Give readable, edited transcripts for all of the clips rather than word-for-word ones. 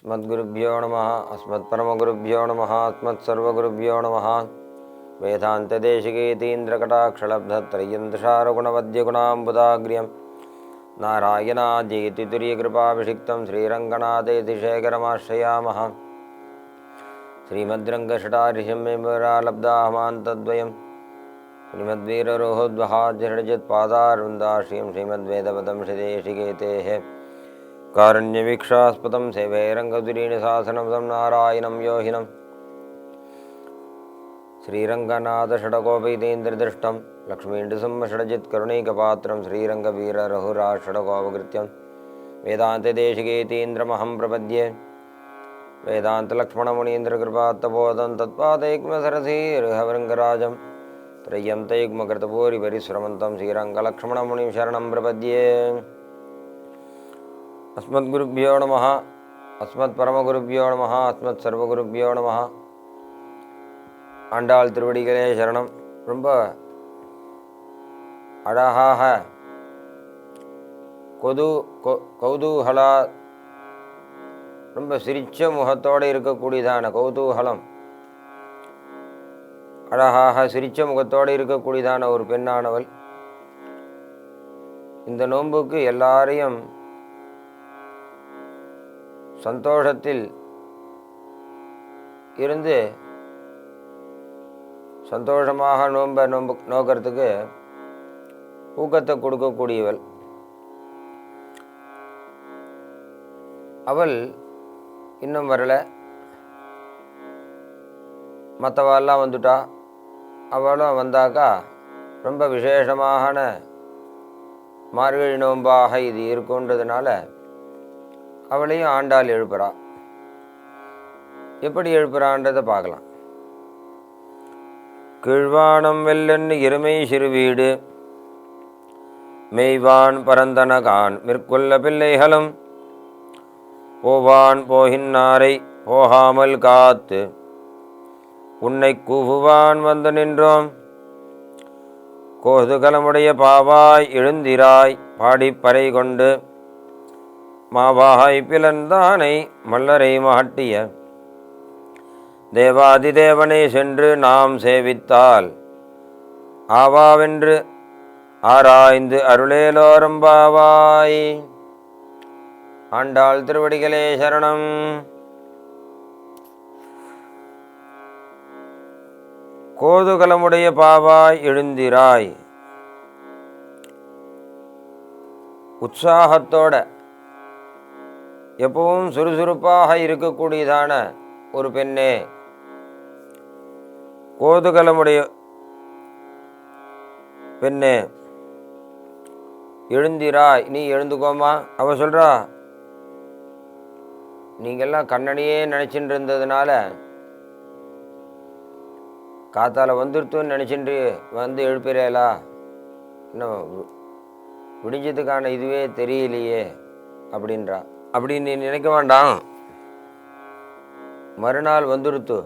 अस्मद्गुरुभ्यो नमः अस्मत्परमगुरुभ्यो नमः अस्मत्सर्वगुरुभ्यो नमः वेदान्तदेशिकेतीन्द्रकटाक्षलब्धत्रय्यन्तशारगुणवद्यगुणाम्बुदाग्र्यं नारायणाद्यैतितुर्यकृपाभिषिक्तं श्रीरङ्गनाथेतिशेखरमाश्रयामः श्रीमद्रङ्गषटारिषम्यलब्धाहमान्तद्वयं श्रीमद्वीररोहोद्वहाजडजित्पादारुन्दाश्रियं श्रीमद्वेदपदं श्रीदेशिकेतेः कारुण्यवीक्षास्पदं सेवे रङ्गधुरीनिशासनं नारायणं योहिनं श्रीरङ्गनाथषडकोपैतेन्द्रदृष्टं लक्ष्मीन्दुसिंहषडजित्करुणैकपात्रं श्रीरङ्गवीररघुराषडकोपकृत्यं वेदान्तदेशिकेतीन्द्रमहं प्रपद्ये वेदान्तलक्ष्मणमुनीन्द्रकृपात्तबोधं तत्पादैक्मसरसीर्हवृङ्गराजं त्रय्यन्तयुग्मकृतभूरिपरिश्रमन्तं श्रीरङ्गलक्ष्मणमुनिं शरणं प्रपद्ये अस्मद्गुरुभ्यो नमः अस्मत्परमगुरुभ्यो नमः अस्मत्सर्वगुरुभ्यो नमः ஆண்டாள் திருவடிகளே சரணம். ரொம்ப அழகாக கௌதூகலா ரொம்ப சிரிச்ச முகத்தோடு இருக்கக்கூடியதான கௌதூகலம், அழகாக சிரிச்ச முகத்தோடு இருக்கக்கூடியதான ஒரு பெண்ணானவள் இந்த நோன்புக்கு எல்லாரையும் சந்தோஷத்தில் இருந்து சந்தோஷமாக நோக்கிறதுக்கு ஊக்கத்தை கொடுக்கக்கூடியவள். அவள் இன்னும் வரலை, மற்றவாள்லாம் வந்துட்டா. அவளும் வந்தாக்கா ரொம்ப விசேஷமான மார்கழி நோன்பாக இது இருக்குன்றதுனால அவளையும் ஆண்டாள் எழுப்புறா. எப்படி எழுப்புறான்றதை பார்க்கலாம். கீழ்வானம் வெல்லென்னு இருமை சிறுவீடு மெய்வான் பரந்தனகான் மிற்கொள்ள பிள்ளைகளும் போவான் போகின்னாரை போகாமல் காத்து உன்னை கூவுவான் வந்து நின்றோம். கோதுகலமுடைய பாவாய் எழுந்திராய் பாடிப்பறை கொண்டு மாவாய் பிளந்தானை மல்லரை மாட்டிய தேவாதிதேவனை சென்று நாம் சேவித்தால் ஆவாவென்று ஆராய்ந்து அருளேலோரம்பாவாய். ஆண்டாள் திருவடிகளே சரணம். கோதுகலமுடைய பாவாய் எழுந்திராய், உற்சாகத்தோட எப்பவும் சுறுசுறுப்பாக இருக்கக்கூடியதான ஒரு பெண்ணே, கோதுகலமுடைய பெண்ணே எழுந்திராய், நீ எழுந்துக்கோமா. அவ சொல்றா, நீங்கள்லாம் கண்ணனையே நினைச்சுட்டு இருந்ததுனால காத்தால வந்துருத்துன்னு நினைச்சுட்டு வந்து எழுப்பிறேலா, இன்னும் விடிஞ்சதுக்கான இதுவே தெரியலையே அப்படின்றா. அப்படி நீ நினைக்க வேண்டாம், மறுநாள் வந்துருத்து.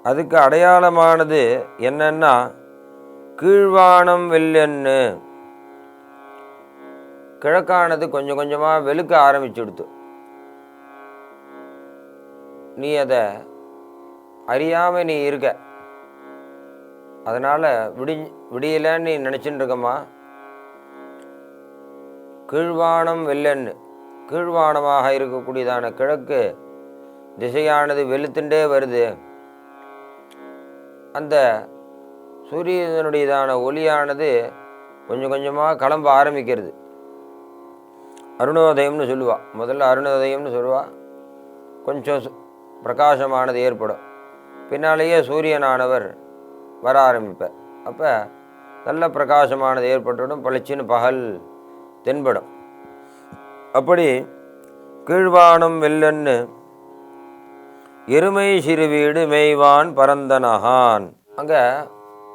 அதுக்கு அடையாளமானது என்னன்னா, கீழ்வானம் வெள்ளென்னு கிழக்கானது கொஞ்சம் கொஞ்சமாக வெளுக்க ஆரம்பிச்சுடுத்து. நீ அதை அறியாமல் நீ இருக்க, அதனால் விடியலன்னு நீ நினச்சின்னு இருக்கம்மா. கீழ்வானம் வெள்ளென்னு, கீழ்வானமாக இருக்கக்கூடியதான கிழக்கு திசையானது வெளுத்துண்டே வருது. அந்த சூரியனுடையதான ஒளியானது கொஞ்சம் கொஞ்சமாக கிளம்ப ஆரம்பிக்கிறது. அருணோதயம்னு சொல்லுவாள். முதல்ல அருணோதயம்னு சொல்லுவாள், கொஞ்சம் பிரகாசமானது ஏற்படும். பின்னாலேயே சூரியனானவர் வர ஆரம்பிப்பார். அப்போ நல்ல பிரகாசமானது ஏற்பட்டுடும், பளிச்சின்னு பகல் தென்படும். அப்படி கீழ்வானம் வெள்ளன்னு எருமை சிறுவீடு மெய்வான் பரந்தனகான். அங்கே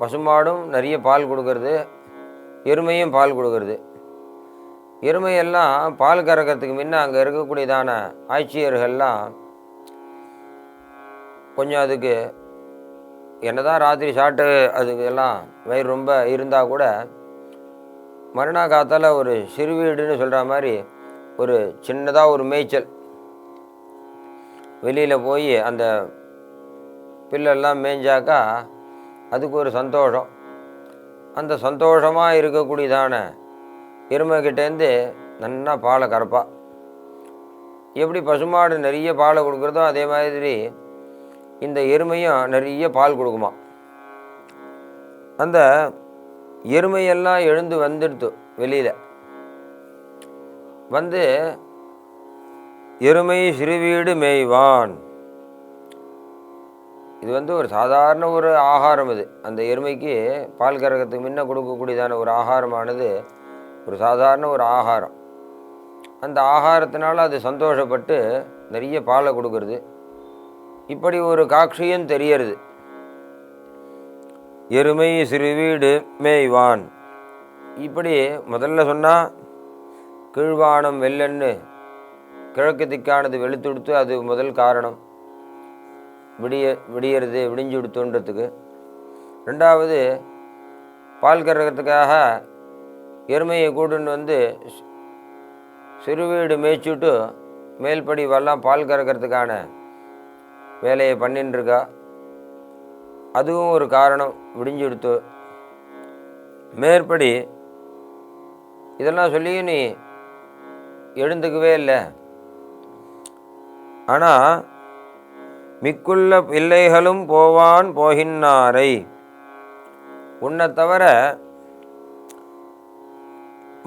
பசுமாடும் நிறைய பால் கொடுக்கறது, எருமையும் பால் கொடுக்கறது. எருமையெல்லாம் பால் கறக்கிறதுக்கு முன்ன அங்கே இருக்கக்கூடியதான ஆட்சியர்கள்லாம் கொஞ்சம் அதுக்கு என்னதான் ராத்திரி சாப்பிட்டு அதுக்கெல்லாம் வயிறு ரொம்ப இருந்தால் கூட மறுநாள் காத்தால் ஒரு சிறுவீடுன்னு சொல்கிற மாதிரி ஒரு சின்னதாக ஒரு மேய்ச்சல் வெளியில் போய் அந்த பில்லெல்லாம் மேய்ஞ்சாக்கா அதுக்கு ஒரு சந்தோஷம். அந்த சந்தோஷமாக இருக்கக்கூடியதான எருமைக்கிட்டேருந்து நல்லா பாலை கறப்பா. எப்படி பசுமாடு நிறைய பாலை கொடுக்குறதோ அதே மாதிரி இந்த எருமையும் நிறைய பால் கொடுக்குமா. அந்த எருமையெல்லாம் எழுந்து வந்துடுத்து வெளியில் வந்து எருமை சிறுவீடு மேய்வான். இது ஒரு சாதாரண ஒரு ஆகாரம். இது அந்த எருமைக்கு பால் கறக்கிறதுக்கு முன்ன கொடுக்கக்கூடியதான ஒரு ஆகாரமானது ஒரு சாதாரண ஒரு ஆகாரம். அந்த ஆகாரத்தினால அது சந்தோஷப்பட்டு நிறைய பாலை கொடுக்கறது. இப்படி ஒரு காட்சியும் தெரியறது. எருமை சிறுவீடு மேய்வான். இப்படி முதல்ல சொன்னால் கீழ்வானம் வெள்ளன்னு கிழக்கு திக்கானது வெளுத்துடுத்து அது முதல் காரணம். விடியறது விடிஞ்சு விடுத்துன்றதுக்கு. ரெண்டாவது பால் கறக்கிறதுக்காக எருமையை கூட்டுன்னு சிறுவீடு மேய்ச்சிட்டு மேல்படி வரலாம் பால் கறக்கிறதுக்கான வேலையை பண்ணின்றிருக்கா. அதுவும் ஒரு காரணம். விடிஞ்சு விடுத்து மேற்படி இதெல்லாம் சொல்லி நீ எழுந்துக்கவே இல்லை. ஆனால் மிக்குள்ள பிள்ளைகளும் போவான் போகின்னாரை. உன்னை தவிர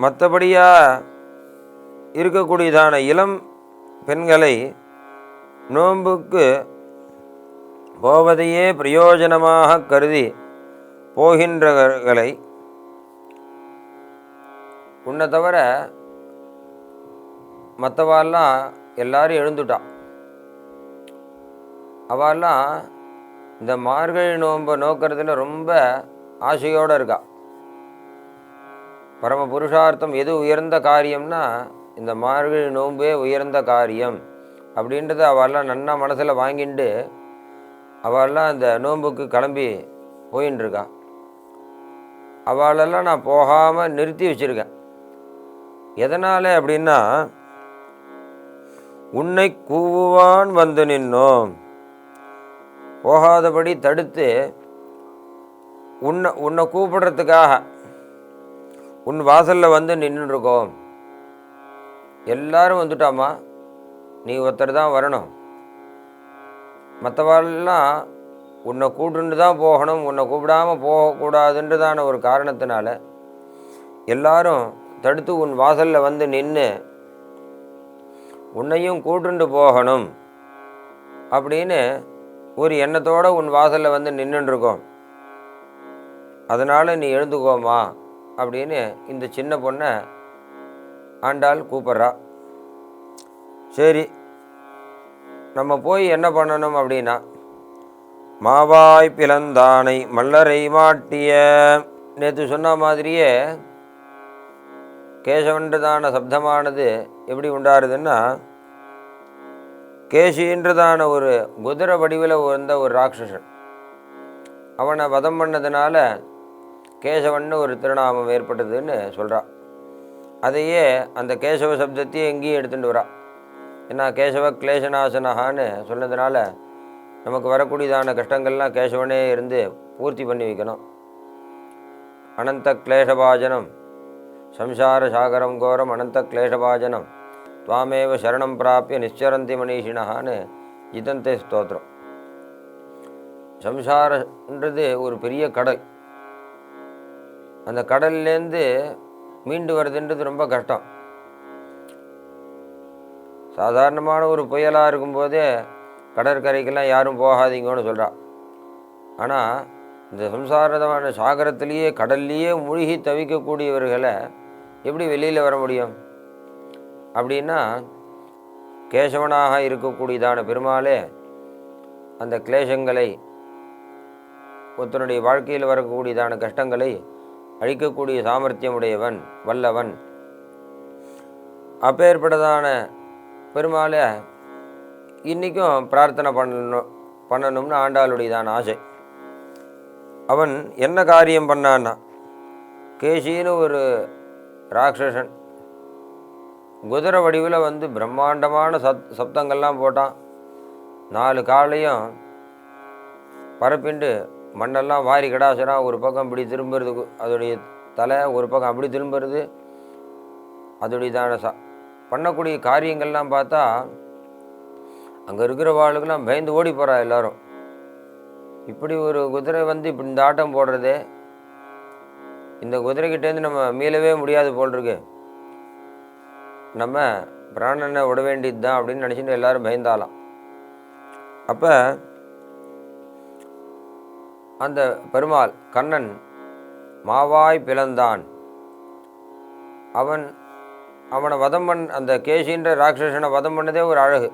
மற்றபடியாக இருக்கக்கூடியதான இளம் பெண்களை நோன்புக்கு போவதையே பிரயோஜனமாக கருதி போகின்றவர்களை உன்னை தவிர மற்றவாள்லாம் எல்லாரும் எழுந்துட்டான். அவெல்லாம் இந்த மார்கழி நோன்பை நோக்கிறதுல ரொம்ப ஆசையோடு இருக்கா. பரம புருஷார்த்தம் எது உயர்ந்த காரியம்னா இந்த மார்கழி நோன்பே உயர்ந்த காரியம் அப்படின்றத அவெல்லாம் நன்னா மனசில் வாங்கிட்டு அவெல்லாம் இந்த நோன்புக்கு கிளம்பி போயின்னு இருக்கா. அவளெல்லாம் நான் போகாமல் நிறுத்தி வச்சுருக்கேன். எதனால் அப்படின்னா உன்னை கூவுவான் வந்து நின்னோம். போகாதபடி தடுத்து உன்னை கூப்பிடுறதுக்காக உன் வாசலில் வந்து நின்றுருக்கோம். எல்லாரும் வந்துட்டாமா, நீ ஒருத்தர் தான் வரணும். மற்றவாள்லாம் உன்னை கூட்டுன்னு தான் போகணும், உன்னை கூப்பிடாமல் போகக்கூடாதுன்றதான ஒரு காரணத்தினால எல்லாரும் தடுத்து உன் வாசலில் வந்து நின்று உன்னையும் கூட்டுண்டு போகணும் அப்படின்னு ஒரு எண்ணத்தோடு உன் வாசலில் வந்து நின்றுருக்கோம். அதனால் நீ எழுந்துக்கோமா அப்படின்னு இந்த சின்ன பொண்ணை ஆண்டாள் கூப்பிட்றா. சரி, நம்ம போய் என்ன பண்ணணும் அப்படின்னா, மாவாய் பிளந்தானை மல்லரை மாட்டிய. நேற்று சொன்ன மாதிரியே கேசவன்றதான சப்தமானது எப்படி உண்டாருதுன்னா, கேசின்றதான ஒரு குதிரை வடிவில் வந்த ஒரு ராட்சசன் அவனை வதம் பண்ணதுனால கேசவன்னு ஒரு திருநாமம் ஏற்பட்டதுன்னு சொல்கிறான். அதையே அந்த கேசவ சப்தத்தையே எங்கேயும் எடுத்துகிட்டு வரா. ஏன்னா கேசவ கிளேசநாசனகான்னு சொன்னதுனால நமக்கு வரக்கூடியதான கஷ்டங்கள்லாம் கேசவனே இருந்து பூர்த்தி பண்ணி வைக்கணும். அனந்த கிளேசபாஜனம் சம்சார சாகரம் கோரம் அனந்த கிளேசபாஜனம் துவாமேவ சரணம் பிராப்பிய நிச்சரந்தி மனிஷினஹான்னு ஜிதந்தே ஸ்தோத்திரம். சம்சாரன்றது ஒரு பெரிய கடல். அந்த கடல்லேருந்து மீண்டு வருதுன்றது ரொம்ப கஷ்டம். சாதாரணமான ஒரு புயலாக இருக்கும்போதே கடற்கரைக்கெல்லாம் யாரும் போகாதீங்கன்னு சொல்கிறா. ஆனால் இந்த சம்சாரமான சாகரத்திலேயே கடல்லையே மூழ்கி தவிக்கக்கூடியவர்களை எப்படி வெளியில் வர முடியும் அப்படின்னா, கேசவனாக இருக்கக்கூடியதான பெருமாளே அந்த கிளேசங்களை ஒருத்தனுடைய வாழ்க்கையில் வரக்கூடியதான கஷ்டங்களை அழிக்கக்கூடிய சாமர்த்தியமுடையவன், வல்லவன். அப்பேற்பட்டதான பெருமாளை இன்றைக்கும் பிரார்த்தனை பண்ணணும்னு ஆண்டாளுடையதான ஆசை. அவன் என்ன காரியம் பண்ணான்னா, கேசின்னு ஒரு ராட்சசன் குதிரை வடிவில் பிரம்மாண்டமான சப்தங்கள்லாம் போட்டான். 4 காலையும் பரப்பிண்டு மண்ணெல்லாம் வாரி கடாசனா ஒரு பக்கம் இப்படி திரும்புறது, அதோடைய தலை ஒரு பக்கம் அப்படி திரும்புறது, அதோடையதான பண்ணக்கூடிய காரியங்கள்லாம் பார்த்தா அங்கே இருக்கிற வாழ்க்கெல்லாம் பயந்து ஓடி போகிறா எல்லாரும். இப்படி ஒரு குதிரை வந்து இப்படி இந்த ஆட்டம் போடுறதே, இந்த குதிரைக்கிட்டேருந்து நம்ம மீளவே முடியாது போல் இருக்கு, நம்ம பிராணனை விட வேண்டியது தான் அப்படின்னு நினச்சிட்டு எல்லாரும் பயந்தாலாம். அப்போ அந்த பெருமாள் கண்ணன் மாவாய் பிளந்தான். அவனை வதம் அந்த கேசின்ற ராட்சசனை வதம் பண்ணதே ஒரு அழகு.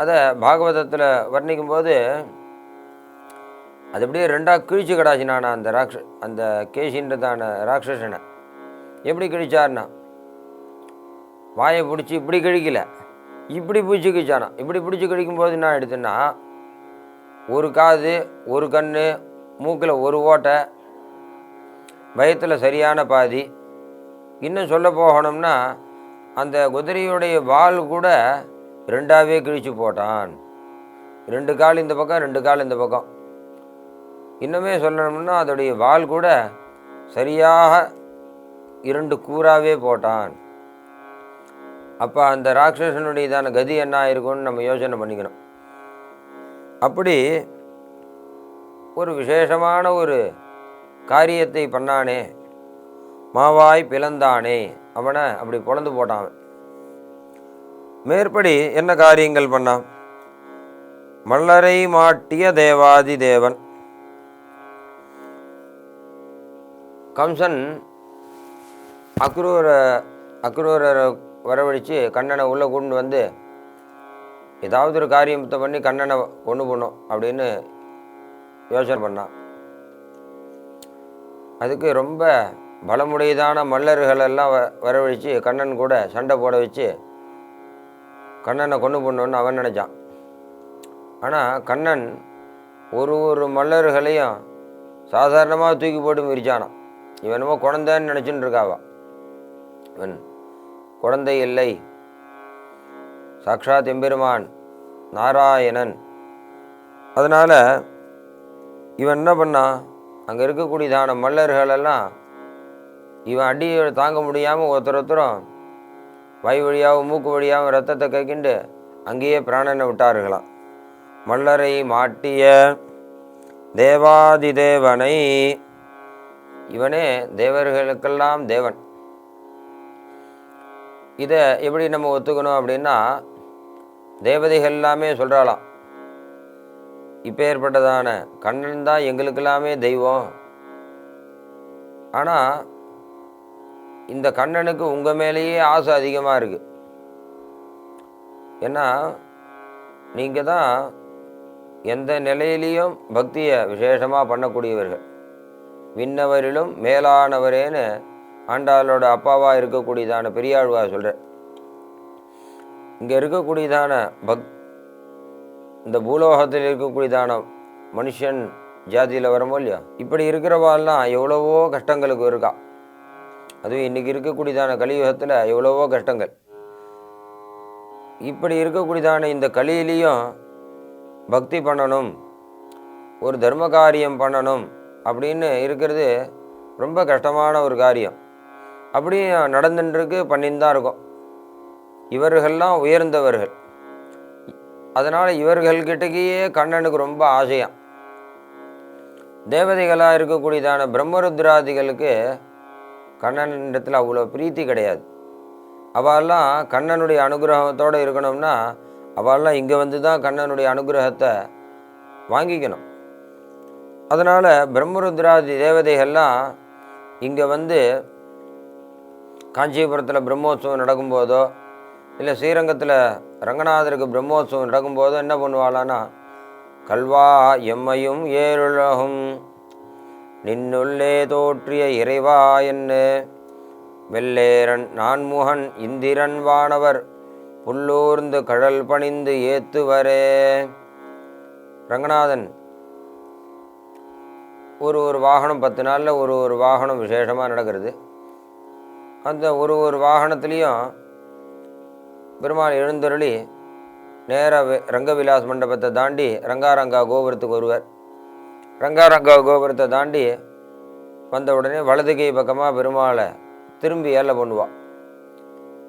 அதை பாகவதத்தில் வர்ணிக்கும்போது அது அப்படியே 2ஆக கிழிச்சு கடாச்சினானா அந்த கேசின்றதான ராட்சசனை. எப்படி கிழிச்சார்னா, வாயை பிடிச்சி இப்படி கிழிக்கல, இப்படி பிடிச்சி கிழிச்சானா. இப்படி பிடிச்சி கிழிக்கும்போது என்ன எடுத்துன்னா, ஒரு காது, ஒரு கண், மூக்கில் ஒரு ஓட்டை, வயத்தில் சரியான பாதி. இன்னும் சொல்ல போகணும்னா அந்த குதிரையுடைய வால் கூட 2ஆகவே கிழிச்சு போட்டான். 2 கால் இந்த பக்கம், 2 கால் இந்த பக்கம். இன்னுமே சொல்லணும்னா அதோடைய வால் கூட சரியாக 2 கூறாகவே போட்டான். அப்போ அந்த ராட்சசனுடையதான கதி என்ன ஆயிருக்கும்னு நம்ம யோசனை பண்ணிக்கணும். அப்படி ஒரு விசேஷமான ஒரு காரியத்தை பண்ணானே, மாவாய் பிளந்தானே, அவனை அப்படி பொழந்து போட்டான். மேற்படி என்ன காரியங்கள் பண்ணான்? மல்லரை மாட்டிய தேவாதி தேவன். கம்சன் அக்ரூரரை வரவழைச்சு கண்ணனை உள்ளே கொண்டு வந்து ஏதாவது ஒரு காரியத்தை பண்ணி கண்ணனை கொண்டு போகணும் அப்படின்னு யோசனை பண்ணான். அதுக்கு ரொம்ப பலமுடையதான மல்லர்களெல்லாம் வரவழைச்சு கண்ணன் கூட சண்டை போட வச்சு கண்ணனை கொண்டு போடணுன்னு அவன் நினச்சான். ஆனால் கண்ணன் ஒரு மல்லர்களையும் சாதாரணமாக தூக்கி போட்டு மிரிச்சானான். இவனமோ குழந்தைன்னு நினச்சின்னு இருக்காவா. இவன் குழந்தை இல்லை, சாக்ஷாத் எம்பெருமான் நாராயணன். அதனால் இவன் என்ன பண்ணான், அங்கே இருக்கக்கூடியதான மல்லர்களெல்லாம் இவன் அடியை தாங்க முடியாமல் ஒருத்தரும் வாய் வழியாகவும் மூக்கு வழியாகவும் ரத்தத்தை கைக்கிண்டு அங்கேயே பிராணனை விட்டார்களாம். மல்லரை மாட்டிய தேவாதி தேவனை, இவனே தேவர்களுக்கெல்லாம் தேவன். இதை எப்படி நம்ம ஒத்துக்கணும் அப்படின்னா, தேவதைகள் எல்லாமே சொல்கிறாளாம், இப்போ ஏற்பட்டதான கண்ணன் தான் எங்களுக்கெல்லாமே தெய்வம். ஆனால் இந்த கண்ணனுக்கு உங்கள் மேலேயே ஆசை அதிகமாக இருக்குது. ஏன்னா நீங்கள் தான் எந்த நிலையிலையும் பக்தியை விசேஷமாக பண்ணக்கூடியவர்கள், விண்ணவரிலும் மேலானவரேன்னு ஆண்டாளோட அப்பாவாக இருக்கக்கூடியதான பெரியாழ்வார் சொல்கிறார். இங்கே இருக்கக்கூடியதான இந்த பூலோகத்தில் இருக்கக்கூடியதான மனுஷன் ஜாதியில் வரமோ இல்லையா, இப்படி இருக்கிறவாள்லாம் எவ்வளவோ கஷ்டங்களுக்கு இருக்கா. அதுவும் இன்றைக்கி இருக்கக்கூடியதான கலியுகத்தில் எவ்வளவோ கஷ்டங்கள். இப்படி இருக்கக்கூடியதான இந்த கலியிலையும் பக்தி பண்ணணும், ஒரு தர்ம காரியம் பண்ணணும் அப்படின்னு இருக்கிறது ரொம்ப கஷ்டமான ஒரு காரியம். அப்படியும் நடந்துட்டுருக்கு, பண்ணின்னு தான் இருக்கும். இவர்கள்லாம் உயர்ந்தவர்கள். அதனால் இவர்கள்கிட்டக்கையே கண்ணனுக்கு ரொம்ப ஆசையாம். தேவதைகளாக இருக்கக்கூடியதான பிரம்மருத்ராதிகளுக்கு கண்ணனிடத்தில் அவ்வளோ பிரீத்தி கிடையாது. அவெல்லாம் கண்ணனுடைய அனுகிரகத்தோடு இருக்கணும்னா அவெல்லாம் இங்கே வந்து தான் கண்ணனுடைய அனுகிரகத்தை வாங்கிக்கணும். அதனால் பிரம்மருத்ராதி தேவதைகள்லாம் இங்கே வந்து காஞ்சிபுரத்தில் பிரம்மோத்சவம் நடக்கும்போதோ இல்லை ஸ்ரீரங்கத்தில் ரங்கநாதருக்கு பிரம்மோத்சவம் நடக்கும்போதோ என்ன பண்ணுவாளான்னா, கல்வா எம்மையும் ஏழுலகும் நின்னுள்ளே தோற்றிய இறைவா என்ன வெள்ளேரன் நான்முகன் இந்திரன் வானவர் புல்லூர்ந்து கடல் பணிந்து ஏத்துவரே. ரங்கநாதன் ஒரு வாகனம் 10 நாளில் ஒரு வாகனம் விசேஷமாக நடக்கிறது. அந்த ஒரு வாகனத்துலேயும் பெருமாள் எழுந்தருளி நேராக ரங்கவிலாஸ் மண்டபத்தை தாண்டி ரங்காரங்கா கோபுரத்துக்கு வருவார். ரங்காரங்கா கோபுரத்தை தாண்டி வந்த உடனே வலது கை பக்கமாக பெருமாளை திரும்பி ஏழை பண்ணுவாள்.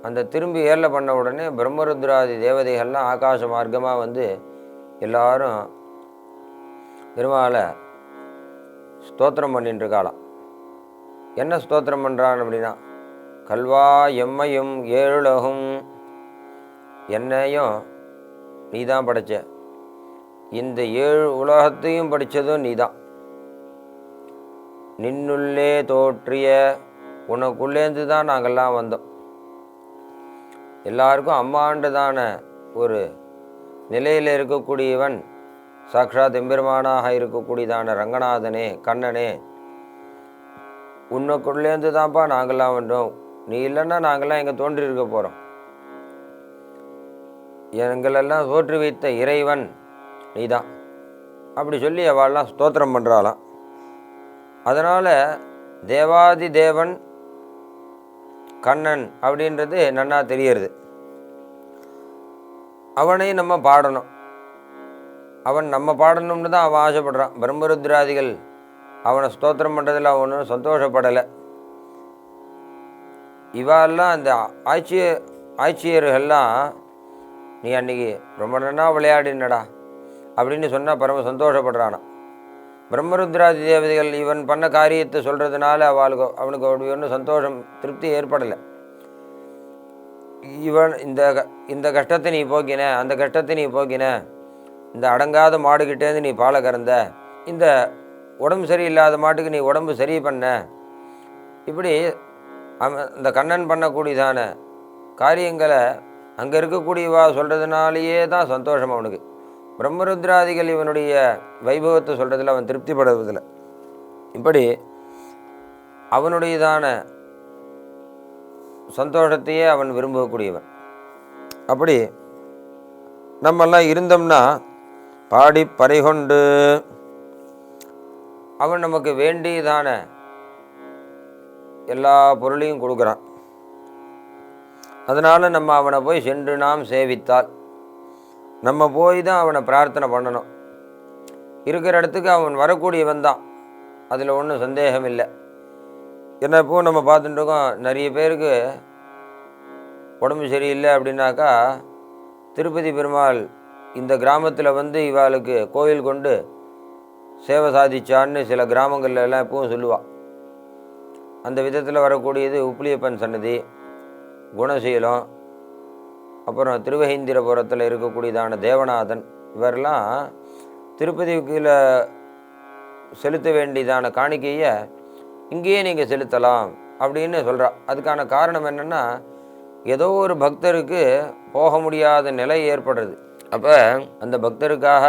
அந்த திரும்பி ஏழை பண்ண உடனே பிரம்மருத்ராதி தேவதைகள்லாம் ஆகாச மார்க்கமாக வந்து எல்லாரும் பெருமாளை ஸ்தோத்திரம் பண்ணிட்டு இருக்காளாம். என்ன ஸ்தோத்திரம் பண்ணுறான் அப்படின்னா, கல்வா எம்மையும் ஏழுலகும், என்னையும் நீ தான் படைச்ச, இந்த 7 உலகத்தையும் படித்ததும் நீ தான், நின்னுள்ளே தோற்றிய, உனக்குள்ளேருந்து தான் நாங்கள்லாம் வந்தோம், எல்லாருக்கும் அம்மாண்டுதான ஒரு நிலையில் இருக்கக்கூடியவன் சாக்ஷாத் எம்பெருமானாக இருக்கக்கூடியதான ரங்கநாதனே, கண்ணனே, உன்னுக்குள்ளேருந்து தான்ப்பா நாங்கள்லாம் வந்தோம், நீ இல்லைன்னா நாங்கள்லாம் எங்கே தோன்றியிருக்க போகிறோம், எங்களெல்லாம் தோற்று வைத்த இறைவன் நீதான் அப்படி சொல்லி அவள்லாம் ஸ்தோத்திரம் பண்ணுறாளாம். அதனால் தேவாதி தேவன் கண்ணன் அப்படின்றது நன்னா தெரியறது. அவனை நம்ம பாடணும், அவன் நம்ம பாடணும்னு தான் அவன் ஆசைப்படுறான். பிரம்மருத்ராதிகள் அவனை ஸ்தோத்திரம் பண்ணுறதில் அவன் ஒன்றும் சந்தோஷப்படலை. இவாளெல்லாம் அந்த ஆட்சியர்கள்லாம் நீ அன்றைக்கி ரொம்ப நன்னா விளையாடினடா அப்படின்னு சொன்னால் பரம சந்தோஷப்படுறானா. பிரம்மருத்ராதி தேவதைகள் இவன் பண்ண காரியத்தை சொல்கிறதுனால அவனுக்கு அப்படி ஒன்றும் சந்தோஷம் திருப்தி ஏற்படலை. இவன் இந்த கஷ்டத்தை நீ போக்கின, அந்த கஷ்டத்தை நீ போக்கின, இந்த அடங்காத மாடுகிட்டேருந்து நீ பாலை கறந்த, இந்த உடம்பு சரியில்லாத மாட்டுக்கு நீ உடம்பு சரி பண்ண, இப்படி இந்த கண்ணன் பண்ணக்கூடியதான காரியங்களை அங்கே இருக்கக்கூடியவா சொல்கிறதுனாலேயே தான் சந்தோஷம் அவனுக்கு. பிரம்மருத்ராதிகள் இவனுடைய வைபவத்தை சொல்கிறதில் அவன் திருப்திப்படுவதில்லை. இப்படி அவனுடையதான சந்தோஷத்தையே அவன் விரும்பக்கூடியவன். அப்படி நம்மெல்லாம் இருந்தோம்னா பாடி பறைகொண்டு அவன் நமக்கு வேண்டியதான எல்லா பொருளையும் கொடுக்குறான். அதனால் நம்ம அவனை போய் சென்று நாம் சேவித்தால், நம்ம போய் தான் அவனை பிரார்த்தனை பண்ணணும். இருக்கிற இடத்துக்கு அவன் வரக்கூடியவன் தான், அதில் ஒன்றும் சந்தேகம் இல்லை. என்ன இப்போ நம்ம பார்த்துட்டு இருக்கோம், நிறைய பேருக்கு உடம்பு சரியில்லை அப்படின்னாக்கா திருப்பதி பெருமாள் இந்த கிராமத்தில் வந்து இவாளுக்கு கோயில் கொண்டு சேவை சாதிச்சான்னு சில கிராமங்கள்ல எல்லாம் எப்பவும் சொல்லுவாள். அந்த விதத்தில் வரக்கூடியது உப்பிலியப்பன் சன்னதி, குணசீலம், அப்புறம் திருவஹீந்திரபுரத்தில் இருக்கக்கூடியதான தேவநாதன், இவரெல்லாம் திருப்பதிக்குள்ள செலுத்த வேண்டியதான காணிக்கையை இங்கேயே நீங்கள் செலுத்தலாம் அப்படின்னு சொல்கிறா. அதுக்கான காரணம் என்னென்னா, ஏதோ ஒரு பக்தருக்கு போக முடியாத நிலை ஏற்படுறது. அப்போ அந்த பக்தருக்காக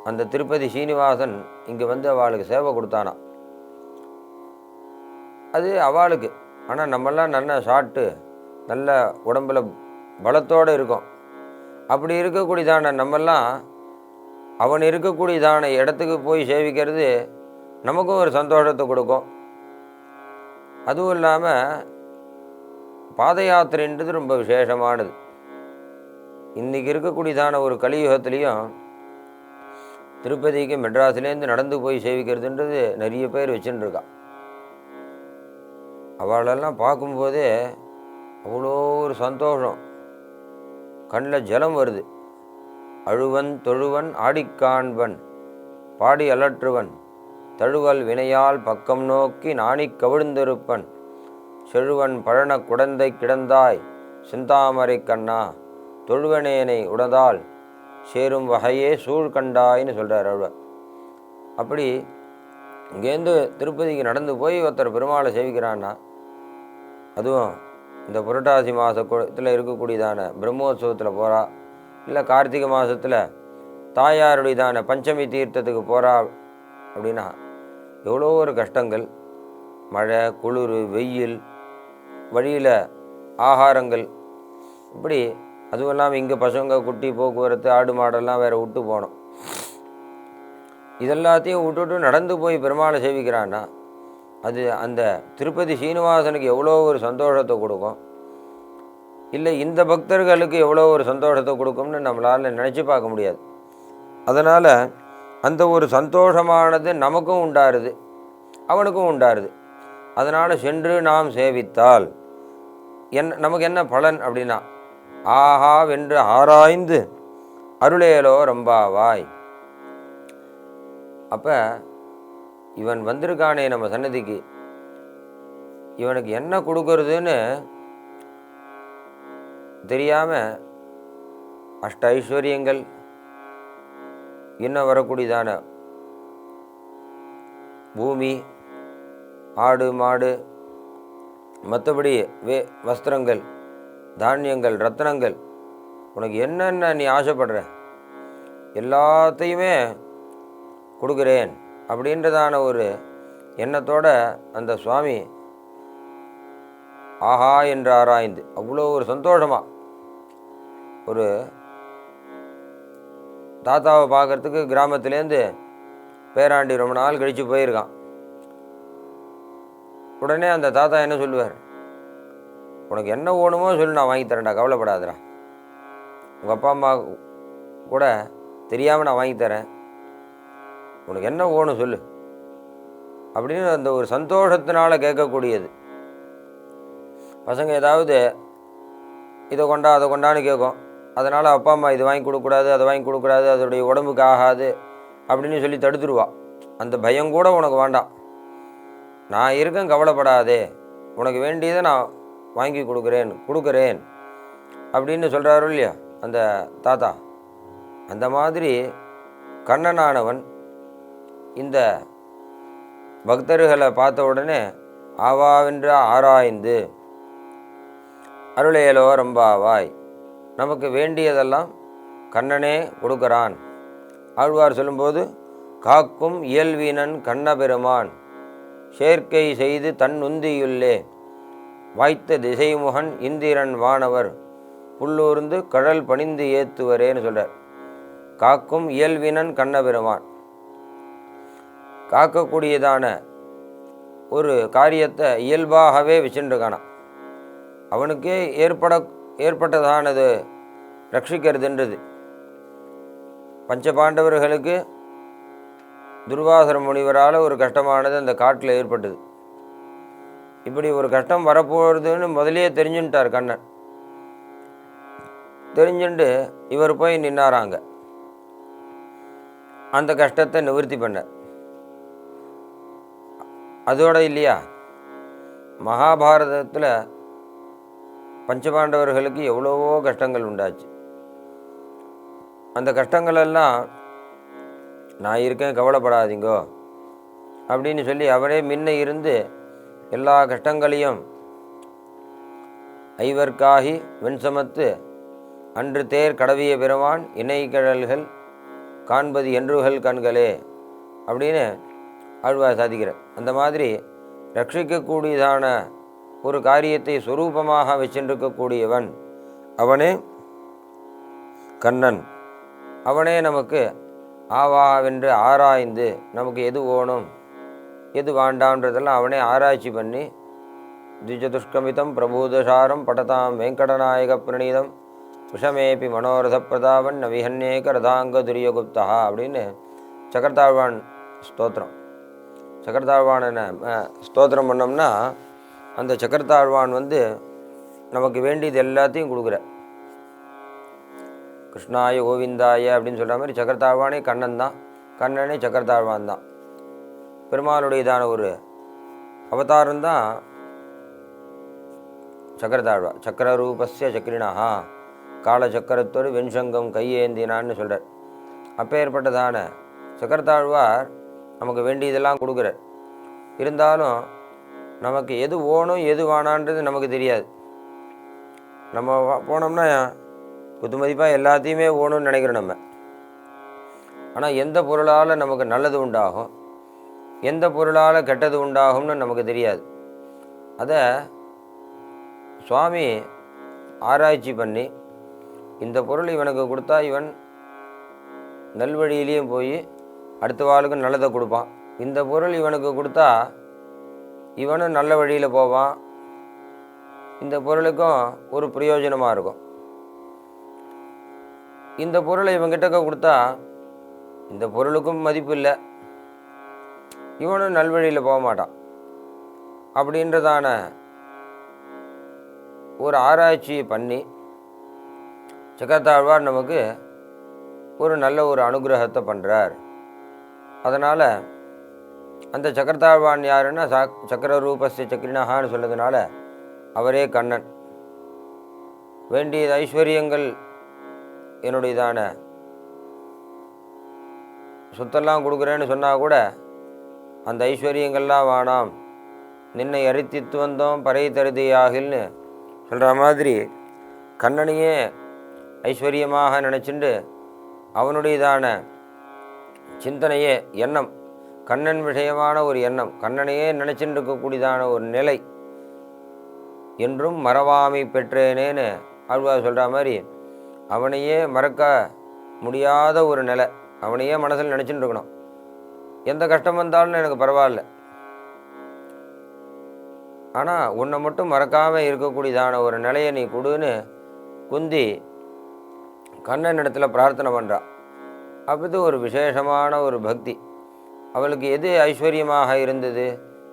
அந்த திருப்பதி சீனிவாசன் இங்கே வந்து அவளுக்கு சேவை கொடுத்தானா. அது அவளுக்கு. ஆனால் நம்மெல்லாம் நல்ல ஷார்ட்டு, நல்ல உடம்பில் பலத்தோடு இருக்கும். அப்படி இருக்கக்கூடியதான நம்மெல்லாம் அவன் இருக்கக்கூடியதான இடத்துக்கு போய் சேவிக்கிறது நமக்கும் ஒரு சந்தோஷத்தை கொடுக்கும். அதுவும் இல்லாமல் பாத யாத்திரைன்றது ரொம்ப விசேஷமானது. இன்றைக்கி இருக்கக்கூடியதான ஒரு கலியுகத்துலேயும் திருப்பதிக்கு மெட்ராஸ்லேருந்து நடந்து போய் சேவிக்கிறதுன்றது நிறைய பேர் வச்சுன்னு இருக்கா. அவளெல்லாம் பார்க்கும்போதே அவ்வளோ ஒரு சந்தோஷம், கண்ணில் ஜலம் வருது. அழுவன் தொழுவன் ஆடிக்காண்பன் பாடி அலற்றுவன் தழுவல் வினையால் பக்கம் நோக்கி நாணிக் கவிழ்ந்திருப்பன் செழுவன் பழன குடந்தை கிடந்தாய் சிந்தாமரை கண்ணா தொழுவனேனை உடதால் சேரும் வகையே சூழ்கண்டாயின்னு சொல்கிறார் அழுவன். அப்படி இங்கேருந்து திருப்பதிக்கு நடந்து போய் ஒருத்தர் பெருமாளை சேவிக்கிறான்னா, அதுவும் இந்த புரட்டாசி மாதத்தில் இருக்கக்கூடியதான பிரம்மோத்சவத்தில் போகிறா, இல்லை கார்த்திகை மாதத்தில் தாயாருடையதான பஞ்சமி தீர்த்தத்துக்கு போகிறா அப்படின்னா எவ்வளோ ஒரு கஷ்டங்கள், மழை, குளிர், வெயில், வழியில் ஆகாரங்கள், இப்படி அதுவும் இல்லாமல் இங்கே பசங்க, குட்டி, போக்குவரத்து, ஆடு மாடெல்லாம் வேறு விட்டு போனோம். இதெல்லாத்தையும் விட்டுட்டு நடந்து போய் பெருமாளை சேவிக்கிறான்னா அது அந்த திருப்பதி சீனிவாசனுக்கு எவ்வளோ ஒரு சந்தோஷத்தை கொடுக்கும். இல்லை இந்த பக்தர்களுக்கு எவ்வளோ ஒரு சந்தோஷத்தை கொடுக்கும்னு நம்மளால் நினச்சி பார்க்க முடியாது. அதனால் அந்த ஒரு சந்தோஷமானது நமக்கும் உண்டாருது, அவனுக்கும் உண்டாருது. அதனால் சென்று நாம் சேவித்தால் நமக்கு என்ன பலன் அப்படின்னா, ஆஹா வென்று ஆராய்ந்து அருளேலோ ரம்பாவாய். அப்போ இவன் வந்திருக்கானே நம்ம சன்னதிக்கு, இவனுக்கு என்ன கொடுக்கறதுன்னு தெரியாமல் அஷ்ட ஐஸ்வர்யங்கள், இன்னும் வரக்கூடியதான பூமி, ஆடு மாடு, மற்றபடி வஸ்திரங்கள், தானியங்கள், ரத்னங்கள், உனக்கு என்னென்ன நீ ஆசைப்படுற எல்லாத்தையுமே கொடுக்குறேன் அப்படின்றதான ஒரு எண்ணத்தோட அந்த சுவாமி ஆஹா என்று ஆராய்ந்து அவ்வளோ ஒரு சந்தோஷமாக ஒரு தாத்தாவை பார்க்குறதுக்கு கிராமத்துலேருந்து பேராண்டி ரொம்ப நாள் கழித்து போயிருக்கான். உடனே அந்த தாத்தா என்ன சொல்லுவார், உனக்கு என்ன வேணுமோ சொல்லு, நான் வாங்கி தரேன்டா, கவலைப்படாதடா, உங்கள் அப்பா அம்மா கூட தெரியாமல் நான் வாங்கி தரேன், உனக்கு என்ன வேணும் சொல்லு அப்படின்னு அந்த ஒரு சந்தோஷத்தினால் கேட்கக்கூடியது. பசங்க ஏதாவது இதை கொண்டா அதை கொண்டான்னு கேட்கும். அதனால் அப்பா அம்மா இது வாங்கி கொடுக்கக்கூடாது, அதை வாங்கி கொடுக்கக்கூடாது, அதோடைய உடம்புக்கு ஆகாது அப்படின்னு சொல்லி தடுத்துருவா. அந்த பயம் கூட உனக்கு வேண்டாம், நான் இருக்கேன், கவலைப்படாதே, உனக்கு வேண்டியதை நான் வாங்கி கொடுக்குறேன் அப்படின்னு சொல்கிறாரு இல்லையா அந்த தாத்தா. அந்த மாதிரி கண்ணனானவன் இந்த பக்தர்களை பார்த்த உடனே ஆவாவென்று ஆராய்ந்து அருளேலோ ரம்பாவாய், நமக்கு வேண்டியதெல்லாம் கண்ணனே கொடுக்குறான். ஆழ்வார் சொல்லும்போது, காக்கும் இயல்வீனன் கண்ணபெருமான் சேர்க்கை செய்து தன் உந்தியுள்ளே வாய்த்த திசைமுகன் இந்திரன் வானவர் புல்லூர்ந்து கடல் பணிந்து ஏத்துவரேன்னு சொல்கிறார். காக்கும் இயல்வினன் கண்ணபெருமான், காக்கக்கூடியதான ஒரு காரியத்தை இயல்பாகவே வச்சுருக்கானான். அவனுக்கே ஏற்பட்டதானது ரட்சிக்கிறதுன்றது. பஞ்சபாண்டவர்களுக்கு துர்வாசர முனிவரால் ஒரு கஷ்டமானது அந்த காட்டில் ஏற்பட்டது. இப்படி ஒரு கஷ்டம் வரப்போகிறதுன்னு முதலே தெரிஞ்சுட்டார் கண்ணன். தெரிஞ்சுட்டு இவர் போய் நின்னாராங்க, அந்த கஷ்டத்தை நிவர்த்தி பண்ண. அதோட இல்லையா, மகாபாரதத்தில் பஞ்சபாண்டவர்களுக்கு எவ்வளவோ கஷ்டங்கள் உண்டாச்சு. அந்த கஷ்டங்களெல்லாம் நான் இருக்கேன், கவலைப்படாதீங்கோ அப்படின்னு சொல்லி அவரே முன்ன இருந்து எல்லா கஷ்டங்களையும் ஐவர்க்காகி வெண்சமத்து அன்று தேர் கடவிய பெருமான் இணைக்கடல்கள் காண்பது என்றுகள் கண்களே அப்படின்னு ஆழ்வார் சாதிக்கிறார். அந்த மாதிரி ரட்சிக்கக்கூடியதான ஒரு காரியத்தை சொரூபமாக வச்சிருக்கக்கூடியவன் அவனே கண்ணன். அவனே நமக்கு ஆவாவென்று ஆராய்ந்து நமக்கு எது வேணும் எது வேண்டான்றதெல்லாம் அவனே ஆராய்ச்சி பண்ணி द्विचतुष्कमितं प्रबोधसारं पठतां वेंकटनायक प्रणीतम விஷமேபி மனோரத பிரதாபன் நவிஹன்னேக ரதாங்க துரியகுப்தா அப்படின்னு சக்கரத்தாழ்வான் ஸ்தோத்திரம். சக்கரத்தாழ்வான ஸ்தோத்திரம் பண்ணோம்னா அந்த சக்கரத்தாழ்வான் நமக்கு வேண்டியது எல்லாத்தையும் கொடுக்குற. கிருஷ்ணாய கோவிந்தாய அப்படின்னு சொல்கிற மாதிரி சக்கரத்தாழ்வானே கண்ணன் தான், கண்ணனே சக்கரத்தாழ்வான் தான். பெருமாளுடையதான ஒரு அவதாரம்தான் சக்கரத்தாழ்வா. சக்கரரூபஸ்ய சக்கரிணா காலச்சக்கரத்தோடு வெண்சங்கம் கையேந்தினான்னு சொல்கிறார். அப்பேற்பட்டதான சக்கரத்தாழ்வார் நமக்கு வேண்டியதெல்லாம் கொடுக்குறார். இருந்தாலும் நமக்கு எது ஓணும் எது வேணான்றது நமக்கு தெரியாது. நம்ம போனோம்னா குத்து மதிப்பாக எல்லாத்தையுமே ஓணும்னு நினைக்கிறோம் நம்ம. ஆனால் எந்த பொருளால் நமக்கு நல்லது உண்டாகும், எந்த பொருளால் கெட்டது உண்டாகும்னு நமக்கு தெரியாது. அதை சுவாமி ஆராய்ச்சி பண்ணி இந்த பொருள் இவனுக்கு கொடுத்தா இவன் நல்வழியிலையும் போய் அடுத்த வாளுக்கும் நல்லதை கொடுப்பான், இந்த பொருள் இவனுக்கு கொடுத்தா இவனும் நல்ல வழியில் போவான், இந்த பொருளுக்கும் ஒரு பிரயோஜனமாக இருக்கும். இந்த பொருளை இவங்கிட்ட கொடுத்தா இந்த பொருளுக்கும் மதிப்பு இல்லை, இவனும் நல்வழியில் போக மாட்டான் அப்படின்றதான ஒரு ஆராய்ச்சி பண்ணி சக்கரத்தாழ்வார் நமக்கு ஒரு நல்ல ஒரு அனுகிரகத்தை பண்ணுறார். அதனால் அந்த சக்கரத்தாழ்வான் யாருன்னா சக்கர ரூபஸ்ய சக்கரினஹான்னு சொன்னதுனால அவரே கண்ணன். வேண்டிய ஐஸ்வர்யங்கள் என்னுடையதான சொத்தெல்லாம் கொடுக்குறேன்னு சொன்னால் கூட அந்த ஐஸ்வர்யங்கள்லாம் வேணாம், நின்னை அரித்தித்து வந்தோம் பறை தருதியாகில்னு சொல்கிற மாதிரி கண்ணனையே ஐஸ்வர்யமாக நினச்சிண்டு அவனுடையதான சிந்தனையே எண்ணம், கண்ணன் விஷயமான ஒரு எண்ணம், கண்ணனையே நினச்சிட்டு இருக்கக்கூடியதான ஒரு நிலை என்றும் மறவாமை பெற்றேனேன்னு ஆழ்வார் சொல்கிற மாதிரி அவனையே மறக்க முடியாத ஒரு நிலை, அவனையே மனசில் நினச்சிட்டு இருக்கணும். எந்த கஷ்டம் வந்தாலும் எனக்கு பரவாயில்ல, ஆனால் உன்னை மட்டும் மறக்காமல் இருக்கக்கூடியதான ஒரு நிலையை நீ கொடுன்னு குந்தி கண்ணன் இடத்துல பிரார்த்தனை பண்ணுறான். அப்படி ஒரு விசேஷமான ஒரு பக்தி. அவளுக்கு எது ஐஸ்வர்யமாக இருந்தது,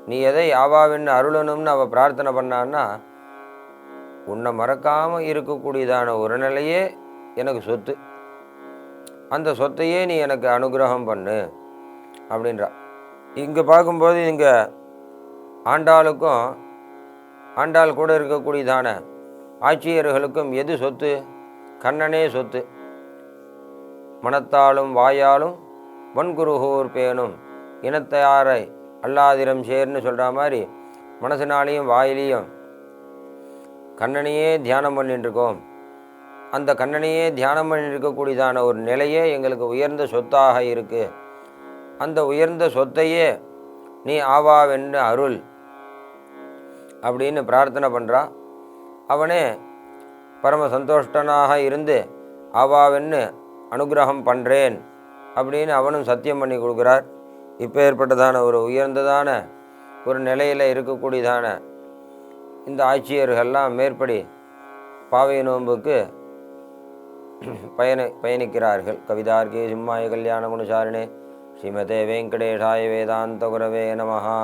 நீ எதை ஆவாவின்னு அருளணும்னு அவள் பிரார்த்தனை பண்ணான்னா, உன்னை மறக்காமல் இருக்கக்கூடியதான ஒரு நிலையே எனக்கு சொத்து, அந்த சொத்தையே நீ எனக்கு அனுகிரகம் பண்ணு அப்படின்றா. இங்கே பார்க்கும்போது இங்கே ஆண்டாளுக்கும் ஆண்டாள் கூட இருக்கக்கூடியதான ஆட்சியர்களுக்கும் எது சொத்து? கண்ணனே சொத்து. மனத்தாலும் வாயாலும் வன்குருகூர் பேணும் இனத்தையாரை அல்லாதிரம் சேர்ன்னு சொல்கிற மாதிரி மனசினாலையும் வாயிலையும் கண்ணனையே தியானம் பண்ணிட்டுருக்கோம். அந்த கண்ணனையே தியானம் பண்ணியிருக்கக்கூடியதான ஒரு நிலையே எங்களுக்கு உயர்ந்த சொத்தாக இருக்குது. அந்த உயர்ந்த சொத்தையே நீ ஆவாவென்று அருள் அப்படின்னு பிரார்த்தனை பண்ணுறான். அவனே பரம சந்தோஷ்டனாக இருந்து ஆவாவென்னு அனுகிரகம் பண்ணுறேன் அப்படின்னு அவனும் சத்தியம் பண்ணி கொடுக்குறார். இப்போ ஏற்பட்டதான ஒரு உயர்ந்ததான ஒரு நிலையில் இருக்கக்கூடியதான இந்த ஆட்சியர்கள்லாம் மேற்படி பாவை நோன்புக்கு பயணிக்கிறார்கள். கவிதார்க்கே சிம்மாய கல்யாண குணசாரிணே ஸ்ரீமதே வெங்கடேஷாய வேதாந்த குரவே நமஹா.